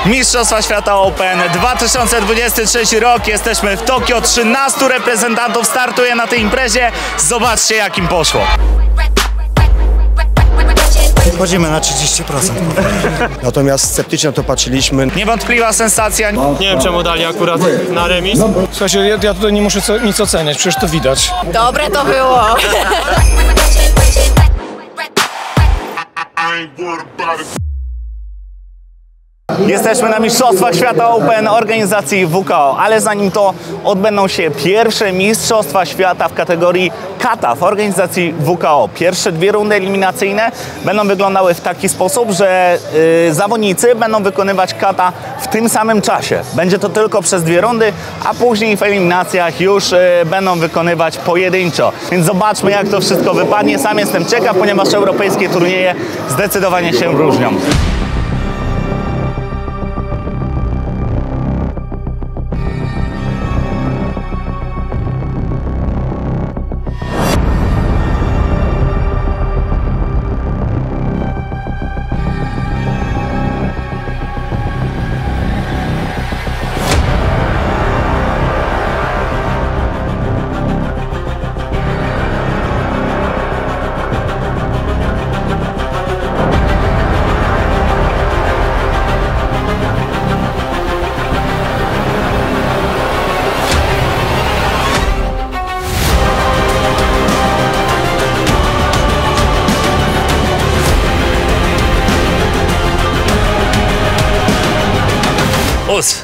Mistrzostwa Świata Open 2023 rok. Jesteśmy w Tokio. 13 reprezentantów startuje na tej imprezie. Zobaczcie, jak im poszło. Wchodzimy na 30%. Natomiast sceptycznie na to patrzyliśmy. Niewątpliwa sensacja. Nie wiem, czemu dali akurat na remis. Słuchajcie, ja tutaj nie muszę nic oceniać, przecież to widać. Dobre to było. Jesteśmy na Mistrzostwach Świata Open organizacji WKO, ale zanim to odbędą się pierwsze Mistrzostwa Świata w kategorii kata w organizacji WKO. Pierwsze dwie rundy eliminacyjne będą wyglądały w taki sposób, że zawodnicy będą wykonywać kata w tym samym czasie. Będzie to tylko przez dwie rundy, a później w eliminacjach już będą wykonywać pojedynczo. Więc zobaczmy, jak to wszystko wypadnie. Sam jestem ciekaw, ponieważ europejskie turnieje zdecydowanie się różnią.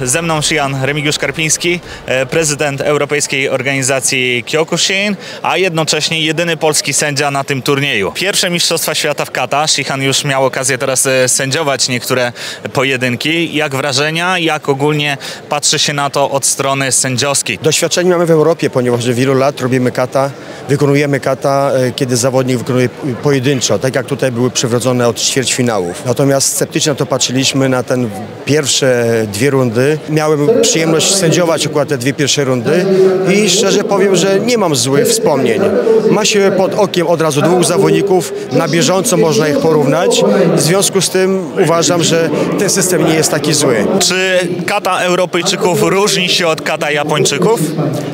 Ze mną Shihan Remigiusz Karpiński, prezydent Europejskiej Organizacji Kyokushin, a jednocześnie jedyny polski sędzia na tym turnieju. Pierwsze Mistrzostwa Świata w kata. Shihan już miał okazję teraz sędziować niektóre pojedynki. Jak wrażenia? Jak ogólnie patrzy się na to od strony sędziowskiej? Doświadczenie mamy w Europie, ponieważ od wielu lat robimy kata, wykonujemy kata, kiedy zawodnik wykonuje pojedynczo, tak jak tutaj były przywrócone od ćwierćfinałów. Natomiast sceptycznie na to patrzyliśmy na ten pierwsze dwie rundy. Miałem przyjemność sędziować akurat te dwie pierwsze rundy i szczerze powiem, że nie mam złych wspomnień. Ma się pod okiem od razu dwóch zawodników, na bieżąco można ich porównać. W związku z tym uważam, że ten system nie jest taki zły. Czy kata Europejczyków różni się od kata Japończyków?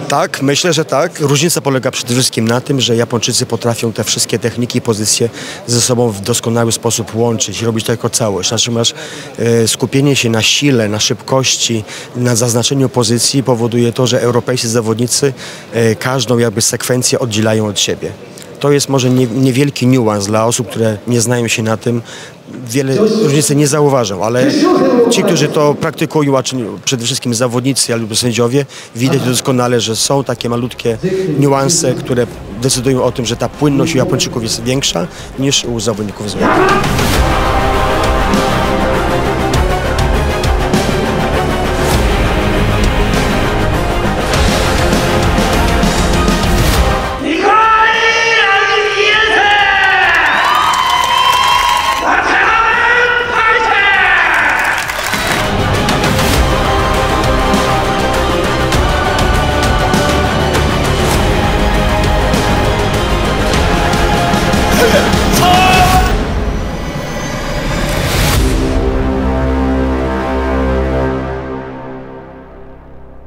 Tak, myślę, że tak. Różnica polega przede wszystkim na tym, że Japończycy potrafią te wszystkie techniki i pozycje ze sobą w doskonały sposób łączyć, robić to jako całość. Natomiast skupienie się na sile, na szybkości, na zaznaczeniu pozycji powoduje to, że europejscy zawodnicy każdą jakby sekwencję oddzielają od siebie. To jest może niewielki niuans dla osób, które nie znają się na tym. Wiele różnicy nie zauważą, ale ci, którzy to praktykują, a przede wszystkim zawodnicy albo sędziowie, widać doskonale, że są takie malutkie niuanse, które decydują o tym, że ta płynność u Japończyków jest większa niż u zawodników z Europy.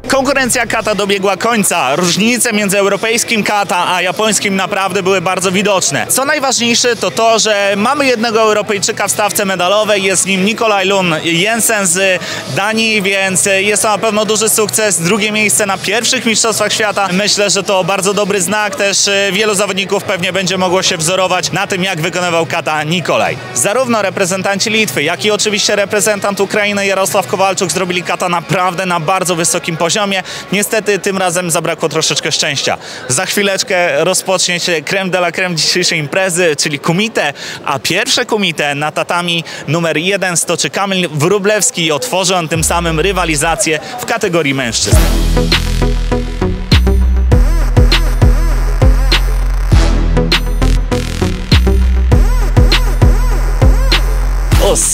Konkurencja kata dobiegła końca. Różnice między europejskim kata a japońskim naprawdę były bardzo widoczne. Co najważniejsze to to, że mamy jednego Europejczyka w stawce medalowej, jest nim Nikolaj Lund Jensen z Danii, więc jest to na pewno duży sukces. Drugie miejsce na pierwszych Mistrzostwach Świata. Myślę, że to bardzo dobry znak. Też wielu zawodników pewnie będzie mogło się wzorować na tym, jak wykonywał kata Nikolaj. Zarówno reprezentanci Litwy, jak i oczywiście reprezentant Ukrainy Jarosław Kowalczuk zrobili kata naprawdę na bardzo wysokim poziomie. Niestety tym razem zabrakło troszeczkę szczęścia. Za chwileczkę rozpocznie się crème de la crème dzisiejszej imprezy, czyli kumite, a pierwsze kumite na tatami numer 1 stoczy Kamil Wróblewski i otworzy on tym samym rywalizację w kategorii mężczyzn.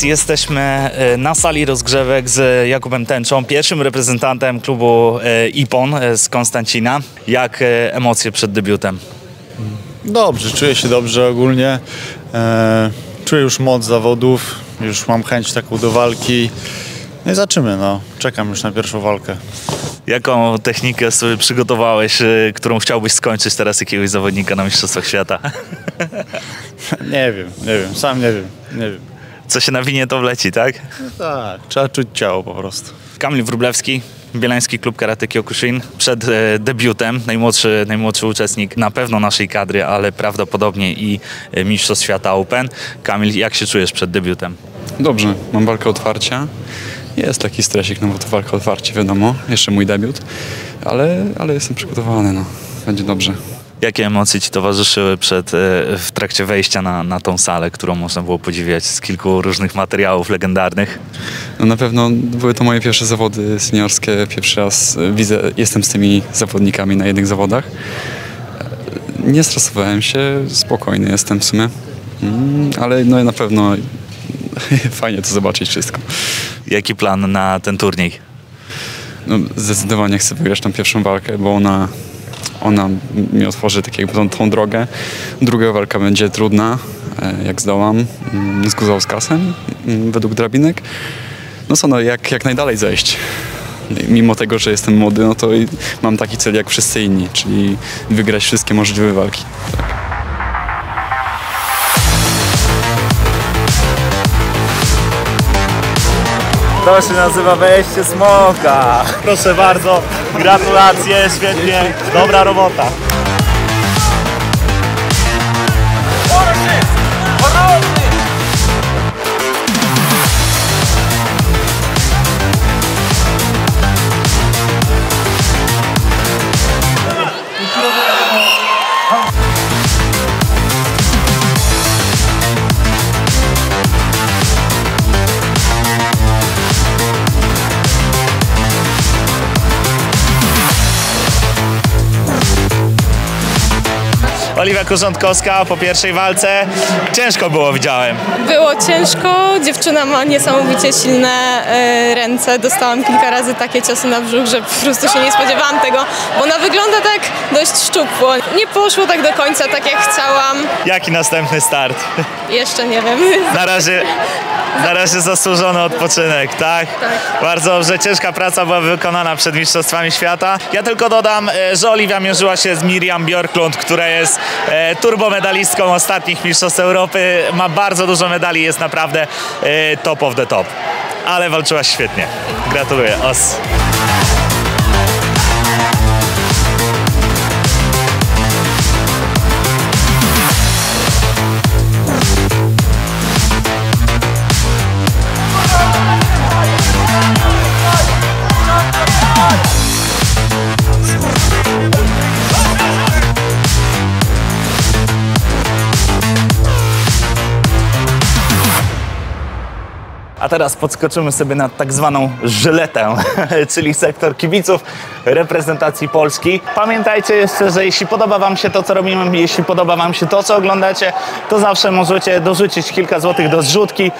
Jesteśmy na sali rozgrzewek z Jakubem Tęczą, pierwszym reprezentantem klubu Ippon z Konstancina. Jak emocje przed debiutem? Dobrze, czuję się dobrze ogólnie. Czuję już moc zawodów, już mam chęć taką do walki. No i zobaczymy, no. Czekam już na pierwszą walkę. Jaką technikę sobie przygotowałeś, którą chciałbyś skończyć teraz jakiegoś zawodnika na Mistrzostwach Świata? Nie wiem, sam nie wiem. Co się nawinie, to wleci, tak? No tak, trzeba czuć ciało po prostu. Kamil Wróblewski, Bielański Klub Karate Kyokushin. Przed debiutem, najmłodszy uczestnik na pewno naszej kadry, ale prawdopodobnie i Mistrzostw Świata Open. Kamil, jak się czujesz przed debiutem? Dobrze, mam walkę otwarcia. Jest taki stresik, no bo to walka otwarcie, wiadomo. Jeszcze mój debiut, ale jestem przygotowany, no. Będzie dobrze. Jakie emocje ci towarzyszyły w trakcie wejścia na tą salę, którą można było podziwiać z kilku różnych materiałów legendarnych? No na pewno były to moje pierwsze zawody seniorskie. Pierwszy raz jestem z tymi zawodnikami na jednych zawodach. Nie stresowałem się, spokojny jestem w sumie, ale no na pewno fajnie to zobaczyć wszystko. Jaki plan na ten turniej? No, zdecydowanie chcę wygrać tą pierwszą walkę, bo ona mi otworzy tak jakby tą drogę. Druga walka będzie trudna, jak zdołam, z Guzauskas-em, według drabinek. No co, no jak najdalej zejść. Mimo tego, że jestem młody, no to mam taki cel jak wszyscy inni, czyli wygrać wszystkie możliwe walki. To się nazywa wejście smoka. Proszę bardzo, gratulacje, świetnie, dobra robota. Oliwia Kurzątkowska po pierwszej walce. Ciężko było, widziałem. Było ciężko, dziewczyna ma niesamowicie silne ręce. Dostałam kilka razy takie ciosy na brzuch, że po prostu się nie spodziewałam tego, bo ona wygląda tak dość szczupło. Nie poszło tak do końca, tak jak chciałam. Jaki następny start? Jeszcze nie wiem. Na razie zasłużony odpoczynek, tak? Tak. Bardzo dobrze, ciężka praca była wykonana przed Mistrzostwami Świata. Ja tylko dodam, że Oliwia mierzyła się z Miriam Björklund, która jest turbomedalistką ostatnich Mistrzostw Europy. Ma bardzo dużo medali, jest naprawdę top of the top. Ale walczyłaś świetnie. Gratuluję. Os. A teraz podskoczymy sobie na tak zwaną żyletę, czyli sektor kibiców reprezentacji Polski. Pamiętajcie jeszcze, że jeśli podoba wam się to, co robimy, jeśli podoba wam się to, co oglądacie, to zawsze możecie dorzucić kilka złotych do zrzutki.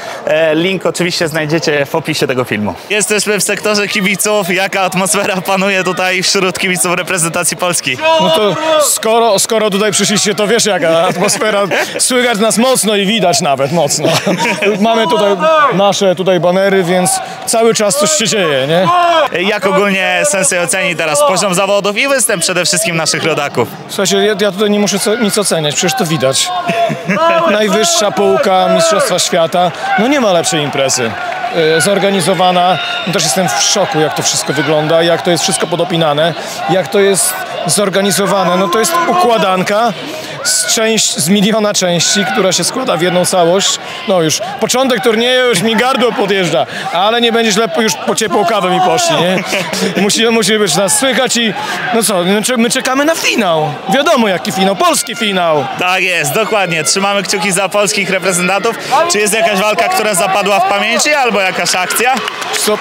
Link oczywiście znajdziecie w opisie tego filmu. Jesteśmy w sektorze kibiców. Jaka atmosfera panuje tutaj wśród kibiców reprezentacji Polski? No to skoro tutaj przyszliście, to wiesz jaka atmosfera. Słychać nas mocno i widać nawet mocno. Mamy tutaj nasze banery, więc cały czas coś się dzieje, nie? Jak ogólnie Sensei oceni teraz poziom zawodów i występ przede wszystkim naszych rodaków? Słuchajcie, ja tutaj nie muszę nic oceniać, przecież to widać. Najwyższa półka Mistrzostwa Świata, no nie ma lepszej imprezy. Zorganizowana, no też jestem w szoku, jak to wszystko wygląda, jak to jest wszystko podopinane, jak to jest zorganizowane, no to jest układanka z miliona części, która się składa w jedną całość. No już początek turnieju, już mi gardło podjeżdża, ale nie będzie źle, już po ciepłą kawę mi poszli, nie? Musi być nas słychać i no co, my czekamy na finał. Wiadomo jaki finał, polski finał. Tak jest, dokładnie. Trzymamy kciuki za polskich reprezentantów. Czy jest jakaś walka, która zapadła w pamięci albo jakaś akcja? Co?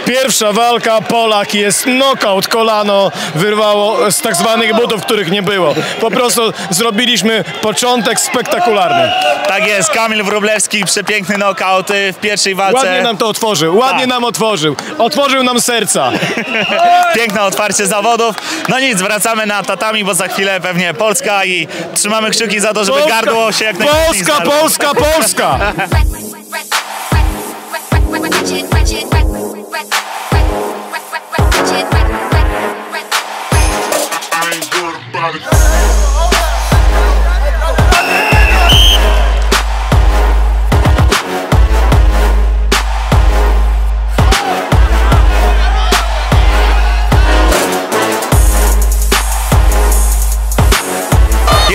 Pierwsza walka, Polak jest knockout, kolano wyrwało z tak zwanych butów, których nie było. Po prostu zrobiliśmy początek spektakularny. Tak jest, Kamil Wróblewski, przepiękny knockout w pierwszej walce. Ładnie nam to otworzył, ładnie nam otworzył. Otworzył nam serca. Piękne otwarcie zawodów. No nic, wracamy na tatami, bo za chwilę pewnie Polska i trzymamy kciuki za to, żeby gardło się jak najmocniej Polska!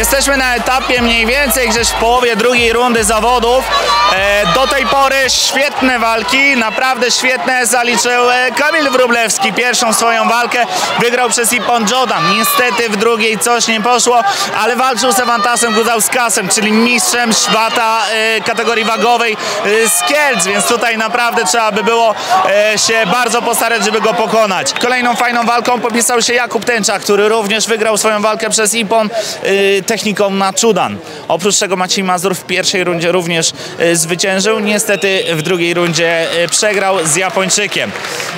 Jesteśmy na etapie mniej więcej gdzieś w połowie drugiej rundy zawodów. Do tej pory świetne walki, naprawdę świetne zaliczył Kamil Wróblewski. Pierwszą swoją walkę wygrał przez Ippon Jordan. Niestety w drugiej coś nie poszło, ale walczył z Evantasem Gudauskasem, czyli mistrzem świata kategorii wagowej z Kielc, więc tutaj naprawdę trzeba by było się bardzo postarać, żeby go pokonać. Kolejną fajną walką popisał się Jakub Tęcza, który również wygrał swoją walkę przez Ippon techniką na Chudan. Oprócz tego Maciej Mazur w pierwszej rundzie również zwyciężył. Niestety w drugiej rundzie przegrał z Japończykiem.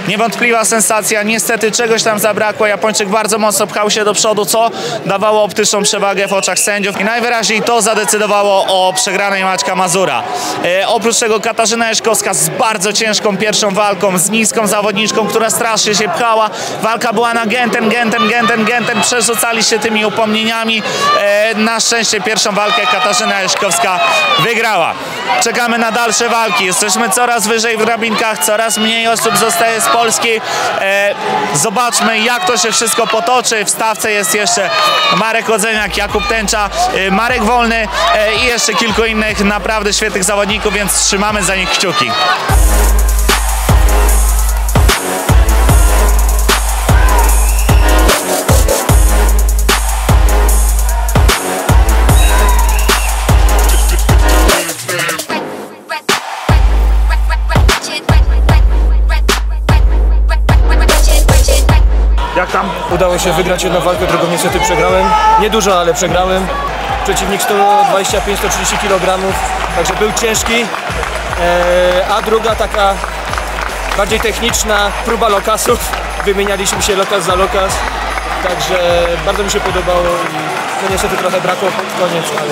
Niewątpliwa sensacja, niestety czegoś tam zabrakło. Japończyk bardzo mocno pchał się do przodu, co dawało optyczną przewagę w oczach sędziów i najwyraźniej to zadecydowało o przegranej Maćka Mazura. Oprócz tego Katarzyna Jeszkowska z bardzo ciężką pierwszą walką, z niską zawodniczką, która strasznie się pchała. Walka była na gentem, przerzucali się tymi upomnieniami. Na szczęście pierwszą walkę Katarzyna Jeszkowska wygrała. Czekamy na dalsze walki. Jesteśmy coraz wyżej w drabinkach, coraz mniej osób zostaje z Polski. Zobaczmy, jak to się wszystko potoczy. W stawce jest jeszcze Marek Odzeniak, Jakub Tęcza, Marek Wolny i jeszcze kilku innych naprawdę świetnych zawodników, więc trzymamy za nich kciuki. Jak tam? Udało się wygrać jedną walkę, drugą niestety przegrałem. Niedużo, ale przegrałem. Przeciwnik 125-130 kg, także był ciężki. A druga taka bardziej techniczna próba lokasów. Wymienialiśmy się lokas za lokas. Także bardzo mi się podobało i no niestety trochę brakło pod koniec, ale...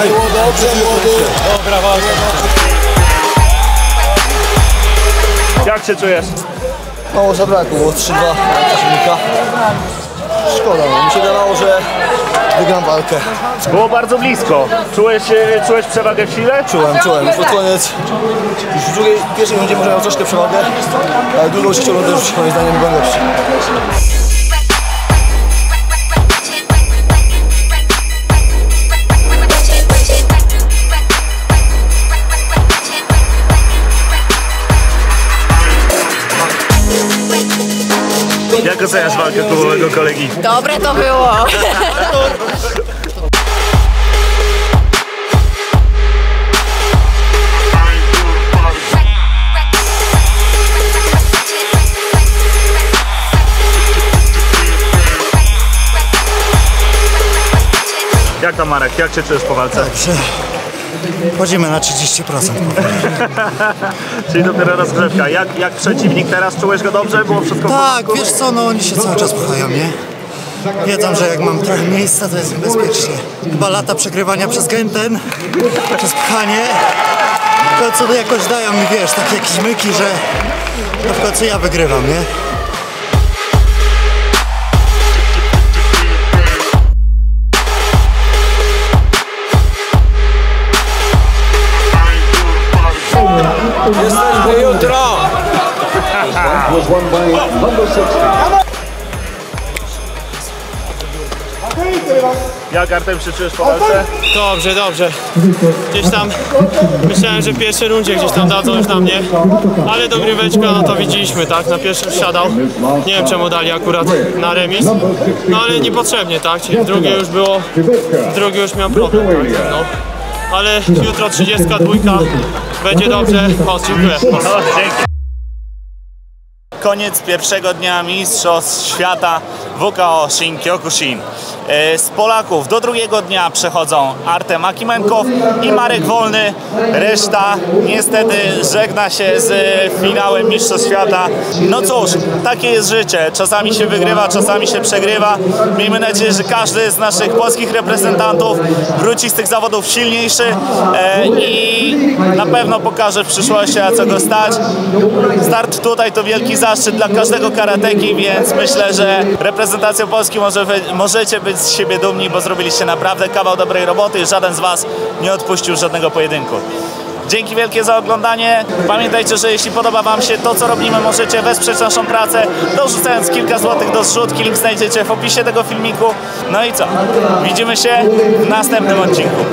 Było dobrze, młody. Dobra walka. Jak się czujesz? Mało zabrakło, było 3-2 przeciwnika. Szkoda, no. Mi się wydawało, że wygram walkę. Było bardzo blisko. Czułeś przewagę w sile? Czułem. Już pod koniec, już w drugiej, pierwszej rundzie może miał troszkę przewagę, ale drugą trzecią rundę już moim zdaniem byłem lepszy. Jak oceniasz walkę klubowego kolegi? Dobre to było. Jak tam Marek? Jak się czujesz po walce? Dobrze. Wchodzimy na 30%. Czyli dopiero rozgrzewka. Jak przeciwnik teraz? Czułeś go dobrze? Było wszystko w porządku? Tak, wiesz co, no oni się cały czas pchają, nie? Wiedzą, że jak mam trochę miejsca, to jest bezpiecznie. 2 lata przegrywania przez Genten, przez pchanie. W końcu jakoś dają mi, wiesz, takie jakieś myki, że no w końcu ja wygrywam, nie? Jesteśmy jutro! Jak Artem się czujesz po walce? Dobrze. Gdzieś tam myślałem, że w pierwszej rundzie gdzieś tam dadzą już na mnie, ale dogryweczka, no to widzieliśmy, tak? Na pierwszym wsiadał. Nie wiem czemu dali akurat na remis, no ale niepotrzebnie, tak? Czyli w drugiej już miał problem, tak? No. Ale jutro 32, będzie dobrze. O, dziękuję. Dzięki. Koniec pierwszego dnia Mistrzostw Świata WKO Shin Kyokushin. Z Polaków do drugiego dnia przechodzą Artem Akimenkow i Marek Wolny. Reszta niestety żegna się z finałem Mistrzostw Świata. No cóż, takie jest życie. Czasami się wygrywa, czasami się przegrywa. Miejmy nadzieję, że każdy z naszych polskich reprezentantów wróci z tych zawodów silniejszy i na pewno pokaże w przyszłości, na co go stać. Start tutaj to wielki zaszczyt dla każdego karateki, więc myślę, że reprezentacją Polski możecie być z siebie dumni, bo zrobiliście naprawdę kawał dobrej roboty i żaden z Was nie odpuścił żadnego pojedynku. Dzięki wielkie za oglądanie. Pamiętajcie, że jeśli podoba Wam się to, co robimy, możecie wesprzeć naszą pracę, dorzucając kilka złotych do zrzutki. Link znajdziecie w opisie tego filmiku. No i co? Widzimy się w następnym odcinku.